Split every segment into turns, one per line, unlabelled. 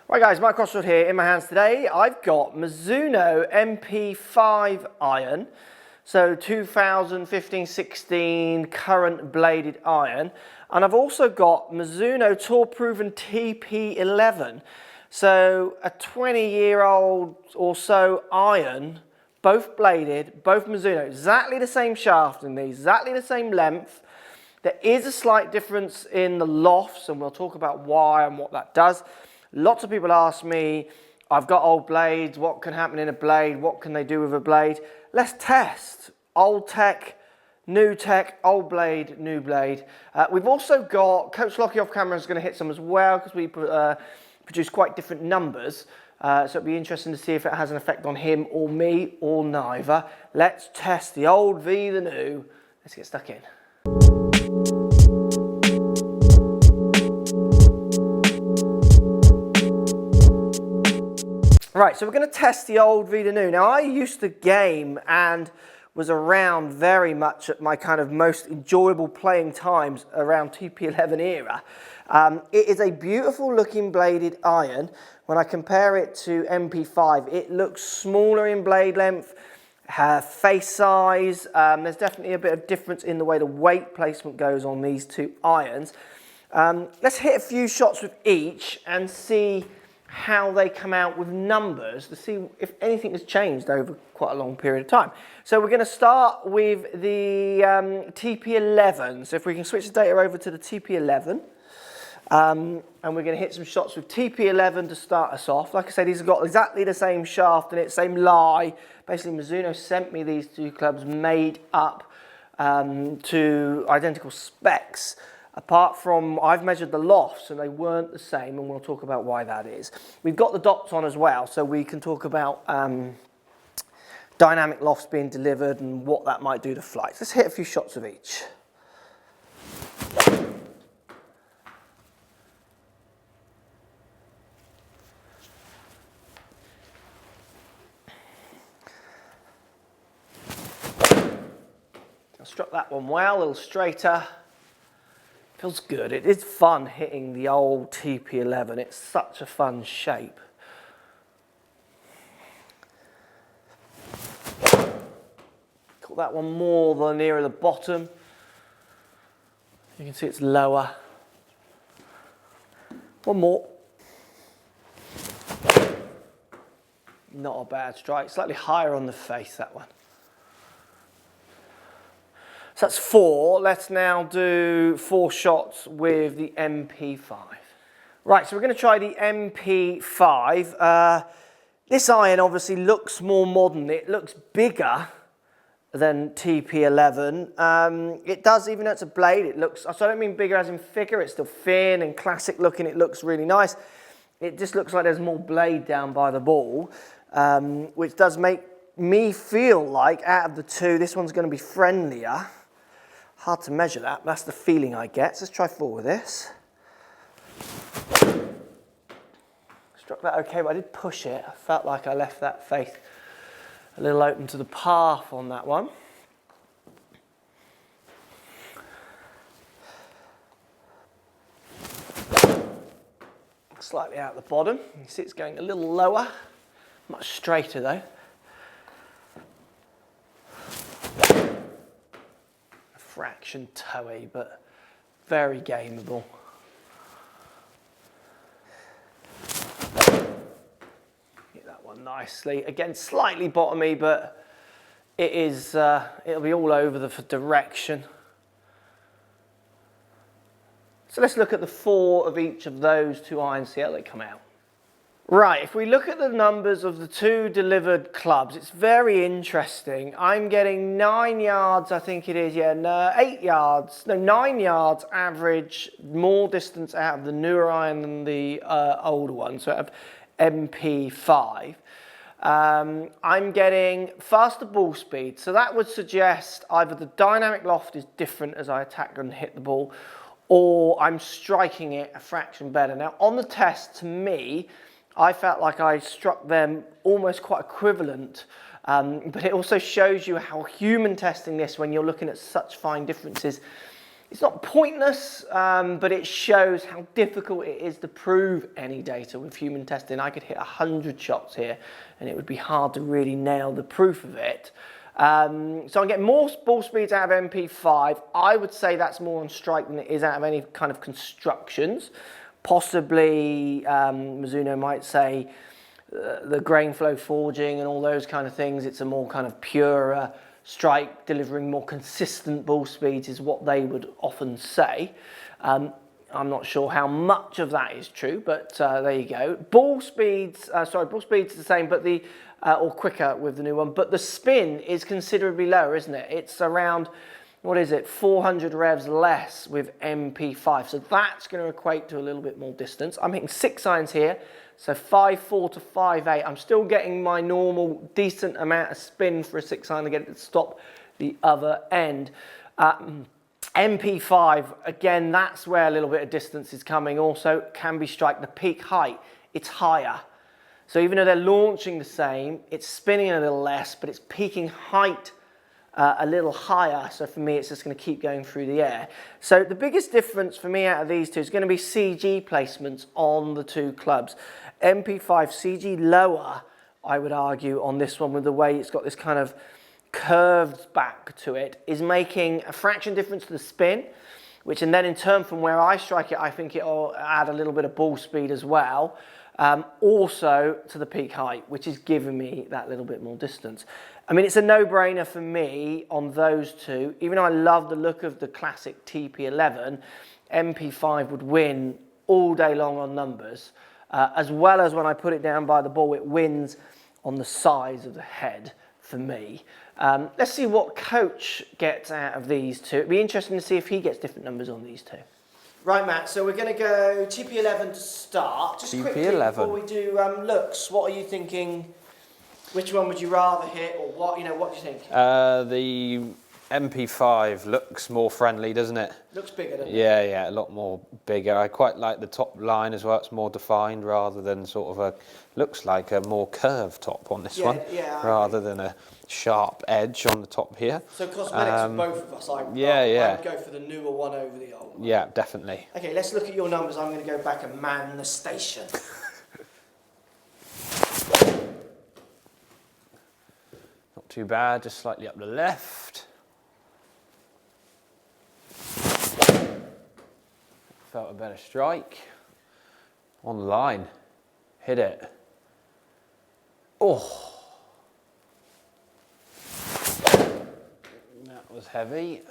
Right guys, Mike Crossfield here. In my hands today, I've got Mizuno MP5 iron, so 2015-16 current bladed iron, and I've also got Mizuno tour proven TP11, so a 20-year-old or so iron, both bladed, both Mizuno, exactly the same shaft in these, exactly the same length. There is a slight difference in the lofts, and we'll talk about why and what that does. Lots of people ask me, I've got old blades, what can happen in a blade, what can they do with a blade? Let's test. Old tech, new tech, old blade, new blade. We've also got, Coach Lockie off camera is going to hit some as well because we produce quite different numbers. So it'll be interesting to see if it has an effect on him or me or neither. Let's test the old v the new. Let's get stuck in. Right, so we're going to test the old v the new. Now, I used to game and was around very much at my kind of most enjoyable playing times around TP11 era. It is a beautiful looking bladed iron. When I compare it to MP5, it looks smaller in blade length, face size. There's definitely a bit of difference in the way the weight placement goes on these two irons. Let's hit a few shots with each and see how they come out with numbers to see if anything has changed over quite a long period of time. So we're going to start with the TP11. So if we can switch the data over to the TP11, and we're going to hit some shots with TP11 to start us off. Like I said, these have got exactly the same shaft in it, same lie. Basically, Mizuno sent me these two clubs made up to identical specs. Apart from, I've measured the lofts and they weren't the same, and we'll talk about why that is. We've got the dots on as well, so we can talk about dynamic lofts being delivered and what that might do to flights. Let's hit a few shots of each. I struck that one well, a little straighter. Feels good. It is fun hitting the old TP11. It's such a fun shape. Caught that one more the nearer the bottom. You can see it's lower. One more. Not a bad strike. Slightly higher on the face, that one. So that's 4. Let's now do 4 shots with the MP5. Right, so we're going to try the MP5. This iron obviously looks more modern. It looks bigger than TP11. It does, even though it's a blade, it looks, so I don't mean bigger as in figure, it's still thin and classic looking. It looks really nice. It just looks like there's more blade down by the ball, which does make me feel like out of the two, this one's going to be friendlier. Hard to measure that, but that's the feeling I get. So let's try 4 with this. Struck that okay, but I did push it. I felt like I left that face a little open to the path on that one. Slightly out the bottom. You can see it's going a little lower, much straighter though. Fraction toey, but very gameable. Hit that one nicely. Again, slightly bottomy, but it is. It'll be all over the direction. So let's look at the 4 of each of those two irons, see how they come out. Right, if we look at the numbers of the 2 delivered clubs, it's very interesting. I'm getting 9 yards, I think it is, yeah, no, 8 yards, no, 9 yards average, more distance out of the newer iron than the older one, so out of MP5. I'm getting faster ball speed, so that would suggest either the dynamic loft is different as I attack and hit the ball, or I'm striking it a fraction better. Now, on the test, to me, I felt like I struck them almost quite equivalent, but it also shows you how human testing this, when you're looking at such fine differences, It's not pointless, but it shows how difficult it is to prove any data with human testing. I could hit 100 shots here and it would be hard to really nail the proof of it. So I'm getting more ball speeds out of MP5. I would say that's more on strike than it is out of any kind of constructions. Possibly Mizuno might say the grain flow forging and all those kind of things, it's a more kind of pure strike, delivering more consistent ball speeds is what they would often say. I'm not sure how much of that is true, but there you go. Ball speeds are the same, but or quicker with the new one, but the spin is considerably lower, isn't it? It's around, what is it, 400 revs less with MP5. So that's going to equate to a little bit more distance. I'm hitting 6 irons here, so 5.4 to 5.8. I'm still getting my normal decent amount of spin for a 6 iron to get it to stop the other end. MP5, again, that's where a little bit of distance is coming. Also, can be strike. The peak height, it's higher. So even though they're launching the same, it's spinning a little less, but it's peaking height a little higher. So for me, it's just going to keep going through the air. So the biggest difference for me out of these two is going to be CG placements on the two clubs. MP5 CG lower, I would argue, on this one with the way it's got this kind of curved back to it, is making a fraction difference to the spin, which, and then in turn from where I strike it, I think it'll add a little bit of ball speed as well. Also to the peak height, which is giving me that little bit more distance. I mean, it's a no-brainer for me on those two. Even though I love the look of the classic TP11, MP5 would win all day long on numbers, as well as when I put it down by the ball, it wins on the size of the head for me. Let's see what Coach gets out of these two. It'd be interesting to see if he gets different numbers on these two. Right, Matt, so we're going to go TP11 to start. Just quickly before we do looks, what are you thinking? Which one would you rather hit, or what, what do you think?
The MP5 looks more friendly, doesn't it?
Looks bigger, doesn't it?
Yeah, a lot more bigger. I quite like the top line as well. It's more defined rather than sort of looks like a more curved top on this one, rather than a sharp edge on the top here.
So cosmetics for both of us. I'd go for the newer one over the old one.
Yeah, definitely.
Okay, let's look at your numbers. I'm going to go back and man the station.
Not too bad, just slightly up the left. Felt a better strike. On the line. Hit it. Oh. That was heavy.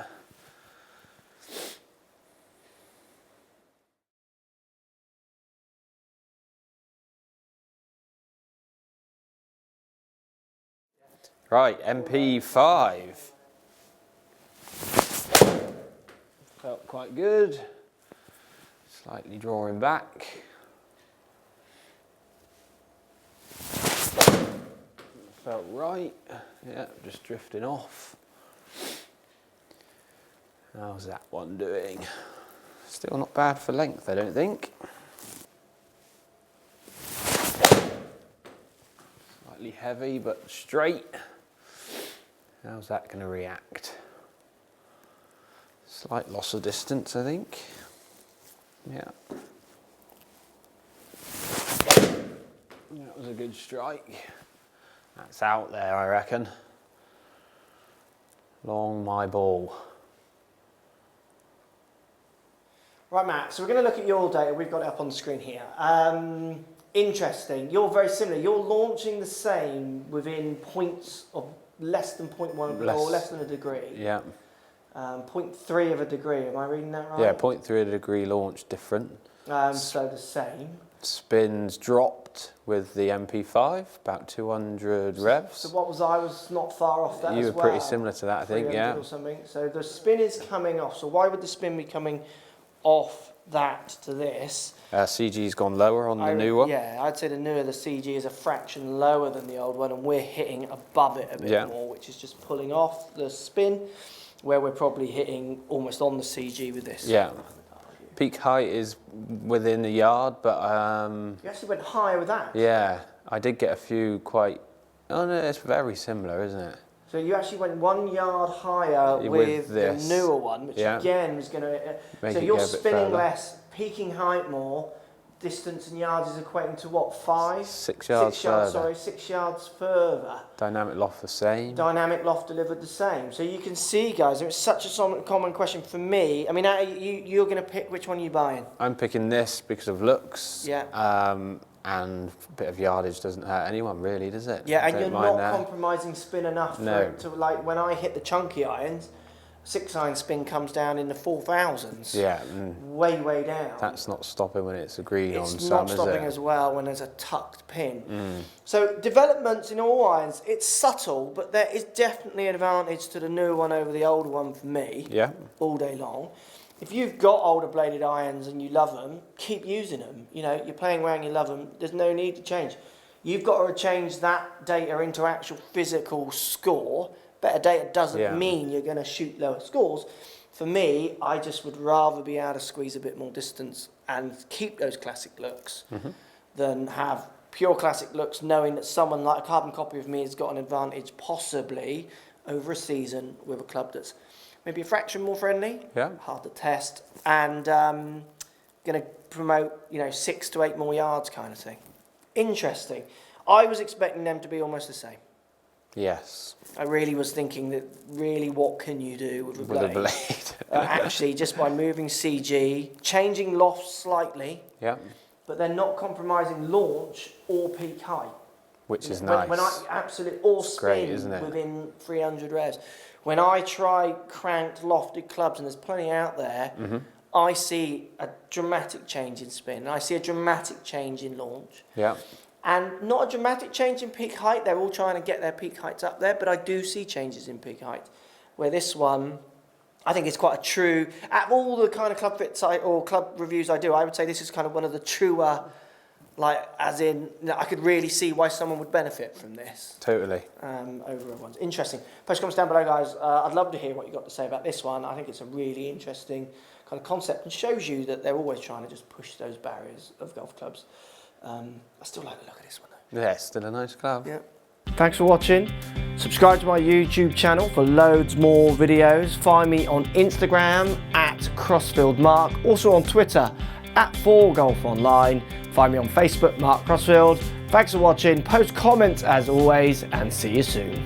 Right, MP5. Felt quite good. Slightly drawing back. Felt right. Yeah, just drifting off. How's that one doing? Still not bad for length, I don't think. Slightly heavy, but straight. How's that going to react? Slight loss of distance, I think. Yeah. That was a good strike. That's out there, I reckon. Long my ball.
Right, Matt, so we're going to look at your data. We've got it up on the screen here. Interesting. You're very similar. You're launching the same within points of less than 0.1 or less than a degree.
Yeah.
0.3 of a degree. Am I reading that right?
Yeah, 0.3 of a degree launch different.
So the same.
Spins dropped with the MP5, about 200 revs.
So what was I was not far off that as well.
You were pretty similar to that, I think, yeah.
Or something. So the spin is coming off. So why would the spin be coming off that to this?
CG's gone lower on the new one.
Yeah, I'd say the newer, the CG is a fraction lower than the old one, and we're hitting above it a bit more, which is just pulling off the spin, where we're probably hitting almost on the CG with this.
Yeah. Peak height is within a yard, but...
You actually went higher with that?
Yeah, I did get a few quite... Oh no, it's very similar, isn't it?
So So you actually went 1 yard higher with the newer one, which again is going to... So you're spinning less, peaking height more, distance in yards is equating to what, 5?
6 yards further.
Sorry, 6 yards further.
Dynamic loft the same.
Dynamic loft delivered the same. So you can see, guys, it's such a common question for me. I mean, you're going to pick, which one are you buying?
I'm picking this because of looks.
Yeah.
And a bit of yardage doesn't hurt anyone, really, does it?
Yeah, and you're not compromising spin enough for it to, like, when I hit the chunky irons, 6-iron spin comes down in the 4,000s.
Yeah.
Way down.
That's not stopping when it's agreed on some,
It's not stopping as well when there's a tucked pin. So developments in all irons, it's subtle, but there is definitely an advantage to the new one over the older one for me.
Yeah.
All day long. If you've got older bladed irons and you love them, keep using them. You know, you're playing well and you love them, there's no need to change. You've got to change that data into actual physical score. Better data doesn't mean you're going to shoot lower scores. For me, I just would rather be able to squeeze a bit more distance and keep those classic looks than have pure classic looks, knowing that someone like a carbon copy of me has got an advantage possibly over a season with a club that's maybe a fraction more friendly, hard to test, and going to promote, 6 to 8 more yards kind of thing. Interesting. I was expecting them to be almost the same.
Yes.
I really was thinking that really what can you do with a blade?
With a blade.
Actually, just by moving CG, changing loft slightly, but then not compromising launch or peak height.
Which is nice.
When I absolutely, or spin within 300 revs. When I try cranked lofted clubs, and there's plenty out there, I see a dramatic change in spin. I see a dramatic change in launch.
Yeah.
And not a dramatic change in peak height. They're all trying to get their peak heights up there, but I do see changes in peak height. Where this one, I think it's quite a true, out of all the kind of club fits or club reviews I do, I would say this is kind of one of the truer, like, as in, I could really see why someone would benefit from this.
Totally.
Over other ones. Interesting. Post comments down below, guys. I'd love to hear what you've got to say about this one. I think it's a really interesting kind of concept and shows you that they're always trying to just push those barriers of golf clubs. I still like the look of this one though.
Yeah, still a nice club.
Yeah. Thanks for watching. Subscribe to my YouTube channel for loads more videos. Find me on Instagram at Crossfield Mark. Also on Twitter at 4golfonline. Find me on Facebook, Mark Crossfield. Thanks for watching. Post comments as always and see you soon.